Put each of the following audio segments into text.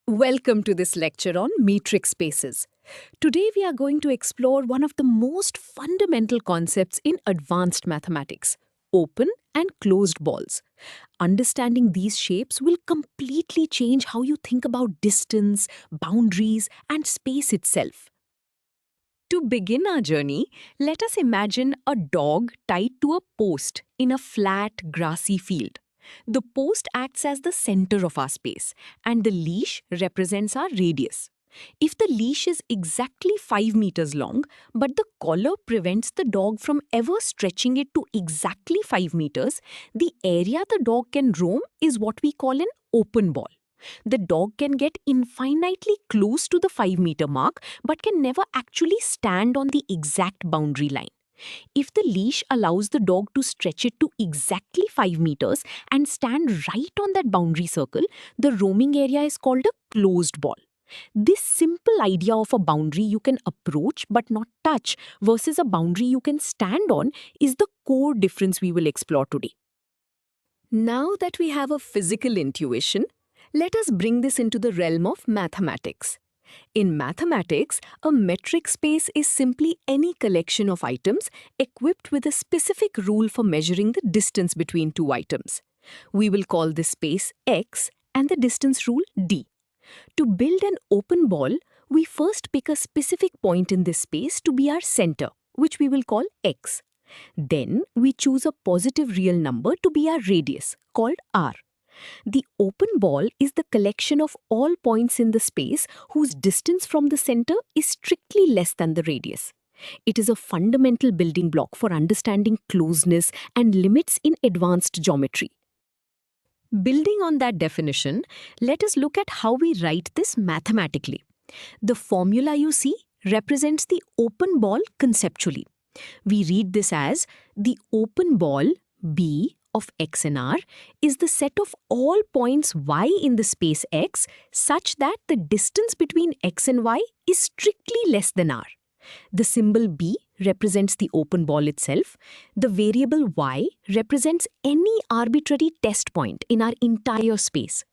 Welcome to this lecture on metric spaces. Today we are going to explore one of the most fundamental concepts in advanced mathematics, open and closed balls. Understanding these shapes will completely change how you think about distance, boundaries, and space itself. To begin our journey, let us imagine a dog tied to a post in a flat, grassy field. The post acts as the center of our space, and the leash represents our radius. If the leash is exactly 5 meters long, but the collar prevents the dog from ever stretching it to exactly 5 meters, the area the dog can roam is what we call an open ball. The dog can get infinitely close to the 5-meter mark but can never actually stand on the exact boundary line. If the leash allows the dog to stretch it to exactly 5 meters and stand right on that boundary circle, the roaming area is called a closed ball. This simple idea of a boundary you can approach but not touch versus a boundary you can stand on is the core difference we will explore today. Now that we have a physical intuition, let us bring this into the realm of mathematics. In mathematics, a metric space is simply any collection of items equipped with a specific rule for measuring the distance between two items. We will call this space X and the distance rule D. To build an open ball, we first pick a specific point in this space to be our center, which we will call X. Then we choose a positive real number to be our radius, called R. The open ball is the collection of all points in the space whose distance from the center is strictly less than the radius. It is a fundamental building block for understanding closeness and limits in advanced geometry. Building on that definition, let us look at how we write this mathematically. The formula you see represents the open ball conceptually. We read this as the open ball B of X and R is the set of all points Y in the space X such that the distance between X and Y is strictly less than R. The symbol B represents the open ball itself. The variable Y represents any arbitrary test point in our entire space.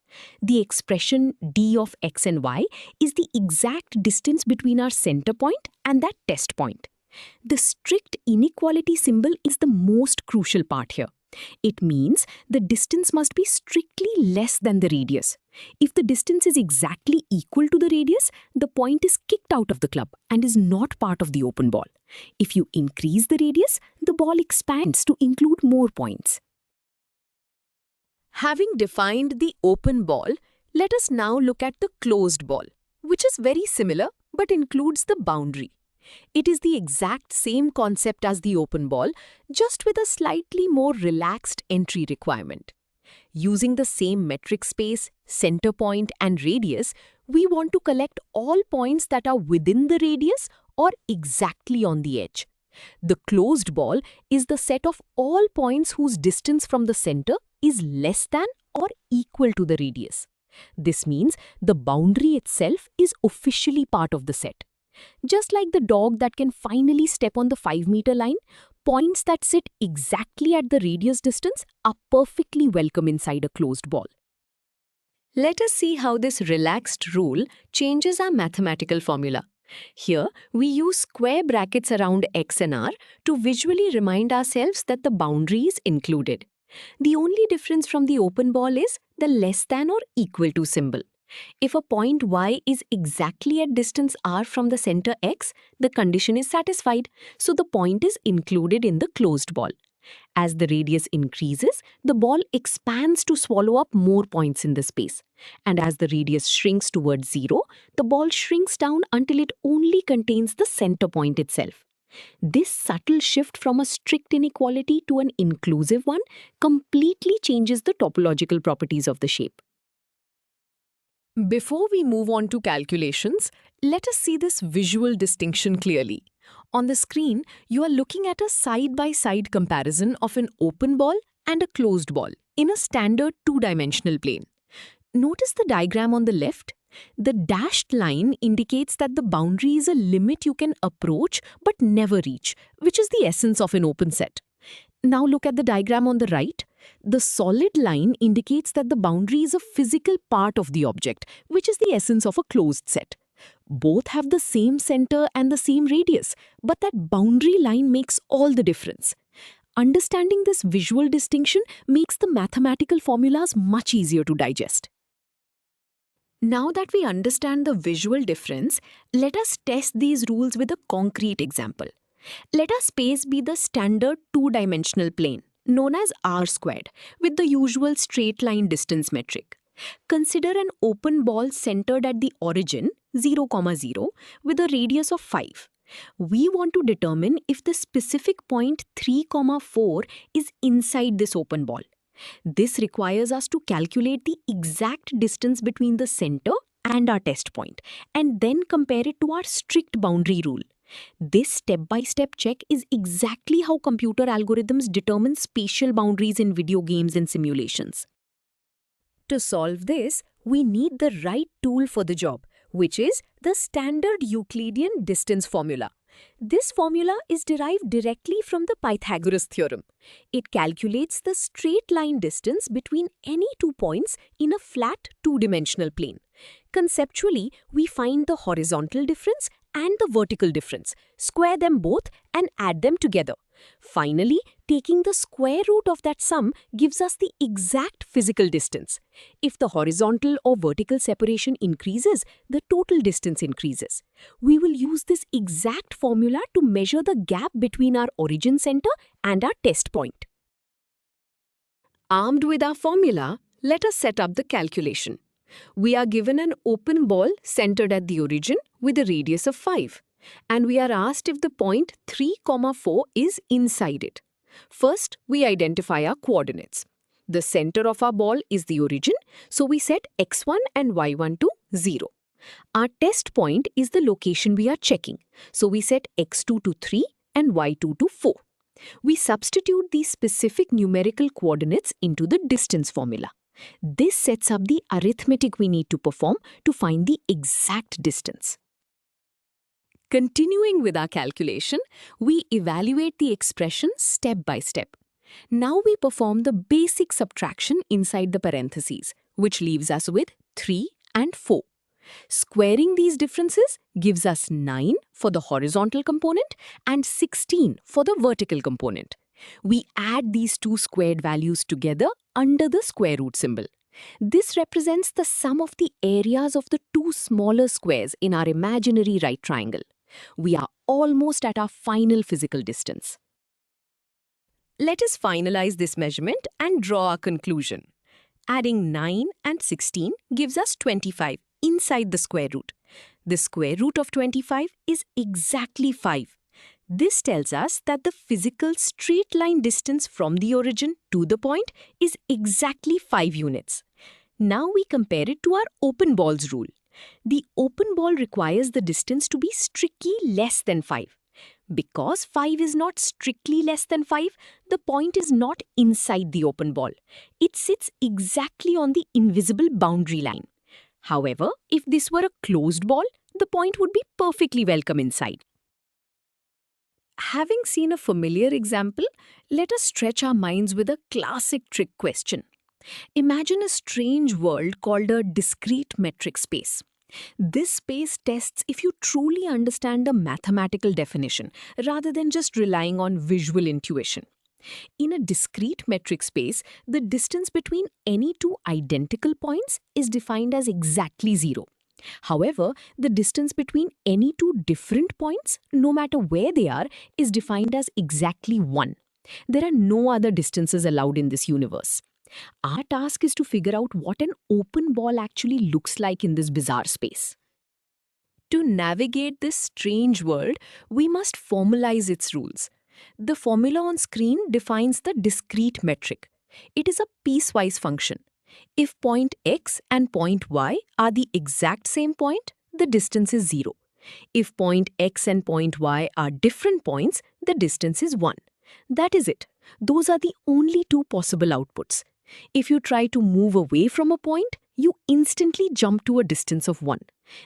The expression D of X and Y is the exact distance between our center point and that test point. The strict inequality symbol is the most crucial part here. It means the distance must be strictly less than the radius. If the distance is exactly equal to the radius, the point is kicked out of the club and is not part of the open ball. If you increase the radius, the ball expands to include more points. Having defined the open ball, let us now look at the closed ball, which is very similar but includes the boundary. It is the exact same concept as the open ball, just with a slightly more relaxed entry requirement. Using the same metric space, center point, and radius, we want to collect all points that are within the radius or exactly on the edge. The closed ball is the set of all points whose distance from the center is less than or equal to the radius. This means the boundary itself is officially part of the set. Just like the dog that can finally step on the 5-meter line, points that sit exactly at the radius distance are perfectly welcome inside a closed ball. Let us see how this relaxed rule changes our mathematical formula. Here, we use square brackets around X and R to visually remind ourselves that the boundary is included. The only difference from the open ball is the less than or equal to symbol. If a point Y is exactly at distance R from the center X, the condition is satisfied, so the point is included in the closed ball. As the radius increases, the ball expands to swallow up more points in the space. And as the radius shrinks towards 0, the ball shrinks down until it only contains the center point itself. This subtle shift from a strict inequality to an inclusive one completely changes the topological properties of the shape. Before we move on to calculations, let us see this visual distinction clearly. On the screen, you are looking at a side-by-side comparison of an open ball and a closed ball in a standard two-dimensional plane. Notice the diagram on the left. The dashed line indicates that the boundary is a limit you can approach but never reach, which is the essence of an open set. Now look at the diagram on the right. The solid line indicates that the boundary is a physical part of the object, which is the essence of a closed set. Both have the same center and the same radius, but that boundary line makes all the difference. Understanding this visual distinction makes the mathematical formulas much easier to digest. Now that we understand the visual difference, let us test these rules with a concrete example. Let our space be the standard two-dimensional plane, known as r squared, with the usual straight line distance metric. Consider an open ball centered at the origin, 0, 0, with a radius of 5. We want to determine if the specific point 3, 4 is inside this open ball. This requires us to calculate the exact distance between the center and our test point, and then compare it to our strict boundary rule. This step-by-step check is exactly how computer algorithms determine spatial boundaries in video games and simulations. To solve this, we need the right tool for the job, which is the standard Euclidean distance formula. This formula is derived directly from the Pythagoras theorem. It calculates the straight line distance between any 2 points in a flat two-dimensional plane. Conceptually, we find the horizontal difference and the vertical difference, square them both and add them together. Finally, taking the square root of that sum gives us the exact physical distance. If the horizontal or vertical separation increases, the total distance increases. We will use this exact formula to measure the gap between our origin center and our test point. Armed with our formula, let us set up the calculation. We are given an open ball centered at the origin with a radius of 5. And we are asked if the point 3, 4 is inside it. First, we identify our coordinates. The center of our ball is the origin, so we set x1 and y1 to 0. Our test point is the location we are checking, so we set x2 to 3 and y2 to 4. We substitute these specific numerical coordinates into the distance formula. This sets up the arithmetic we need to perform to find the exact distance. Continuing with our calculation, we evaluate the expression step by step. Now we perform the basic subtraction inside the parentheses, which leaves us with 3 and 4. Squaring these differences gives us 9 for the horizontal component and 16 for the vertical component. We add these two squared values together under the square root symbol. This represents the sum of the areas of the two smaller squares in our imaginary right triangle. We are almost at our final physical distance. Let us finalize this measurement and draw our conclusion. Adding 9 and 16 gives us 25 inside the square root. The square root of 25 is exactly 5. This tells us that the physical straight line distance from the origin to the point is exactly 5 units. Now we compare it to our open balls rule. The open ball requires the distance to be strictly less than 5. Because 5 is not strictly less than 5, the point is not inside the open ball. It sits exactly on the invisible boundary line. However, if this were a closed ball, the point would be perfectly welcome inside. Having seen a familiar example, let us stretch our minds with a classic trick question. Imagine a strange world called a discrete metric space. This space tests if you truly understand a mathematical definition rather than just relying on visual intuition. In a discrete metric space, the distance between any two identical points is defined as exactly 0. However, the distance between any two different points, no matter where they are, is defined as exactly 1. There are no other distances allowed in this universe. Our task is to figure out what an open ball actually looks like in this bizarre space. To navigate this strange world, we must formalize its rules. The formula on screen defines the discrete metric. It is a piecewise function. If point x and point y are the exact same point, the distance is 0. If point x and point y are different points, the distance is 1. That is it. Those are the only two possible outputs. If you try to move away from a point, you instantly jump to a distance of 1.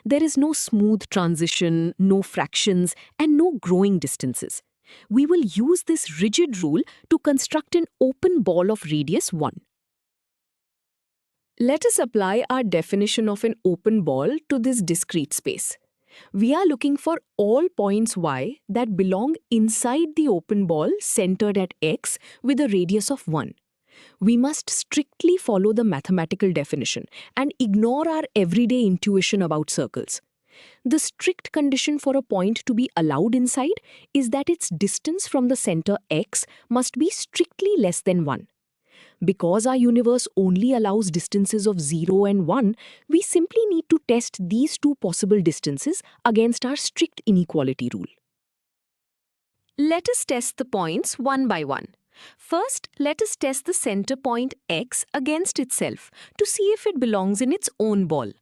There is no smooth transition, no fractions, and no growing distances. We will use this rigid rule to construct an open ball of radius 1. Let us apply our definition of an open ball to this discrete space. We are looking for all points y that belong inside the open ball centered at x with a radius of 1. We must strictly follow the mathematical definition and ignore our everyday intuition about circles. The strict condition for a point to be allowed inside is that its distance from the center x must be strictly less than 1. Because our universe only allows distances of 0 and 1, we simply need to test these two possible distances against our strict inequality rule. Let us test the points one by one. First, let us test the center point x against itself to see if it belongs in its own ball.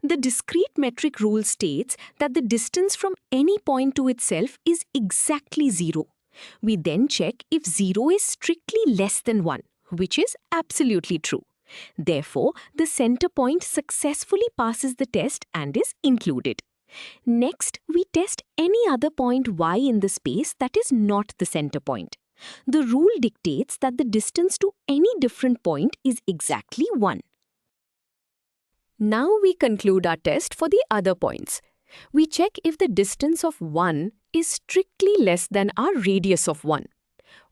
The discrete metric rule states that the distance from any point to itself is exactly 0. We then check if 0 is strictly less than 1, which is absolutely true. Therefore, the center point successfully passes the test and is included. Next, we test any other point y in the space that is not the center point. The rule dictates that the distance to any different point is exactly 1. Now we conclude our test for the other points. We check if the distance of 1 is strictly less than our radius of 1.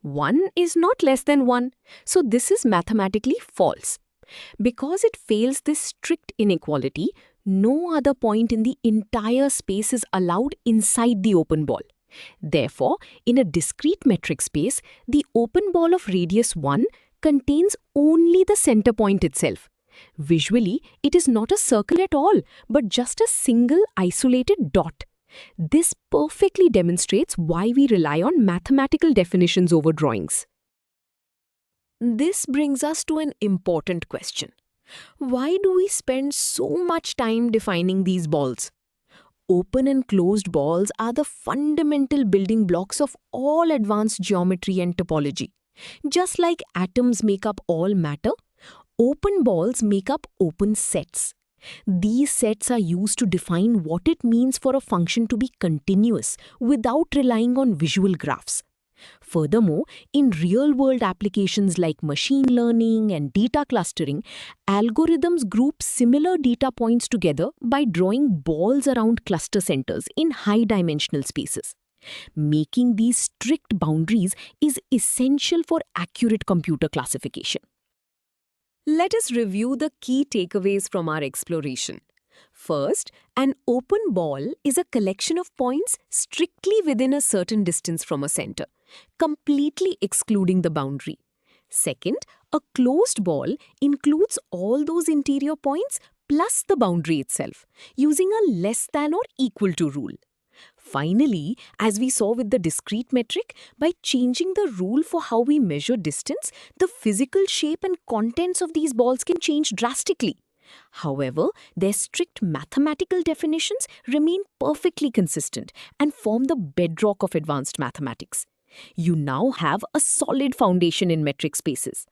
1 is not less than 1, so this is mathematically false. Because it fails this strict inequality, no other point in the entire space is allowed inside the open ball. Therefore, in a discrete metric space, the open ball of radius 1 contains only the center point itself. Visually, it is not a circle at all, but just a single isolated dot. This perfectly demonstrates why we rely on mathematical definitions over drawings. This brings us to an important question. Why do we spend so much time defining these balls? Open and closed balls are the fundamental building blocks of all advanced geometry and topology. Just like atoms make up all matter, open balls make up open sets. These sets are used to define what it means for a function to be continuous without relying on visual graphs. Furthermore, in real-world applications like machine learning and data clustering, algorithms group similar data points together by drawing balls around cluster centers in high-dimensional spaces. Making these strict boundaries is essential for accurate computer classification. Let us review the key takeaways from our exploration. First, an open ball is a collection of points strictly within a certain distance from a center, completely excluding the boundary. Second, a closed ball includes all those interior points plus the boundary itself, using a less than or equal to rule. Finally, as we saw with the discrete metric, by changing the rule for how we measure distance, the physical shape and contents of these balls can change drastically. However, their strict mathematical definitions remain perfectly consistent and form the bedrock of advanced mathematics. You now have a solid foundation in metric spaces.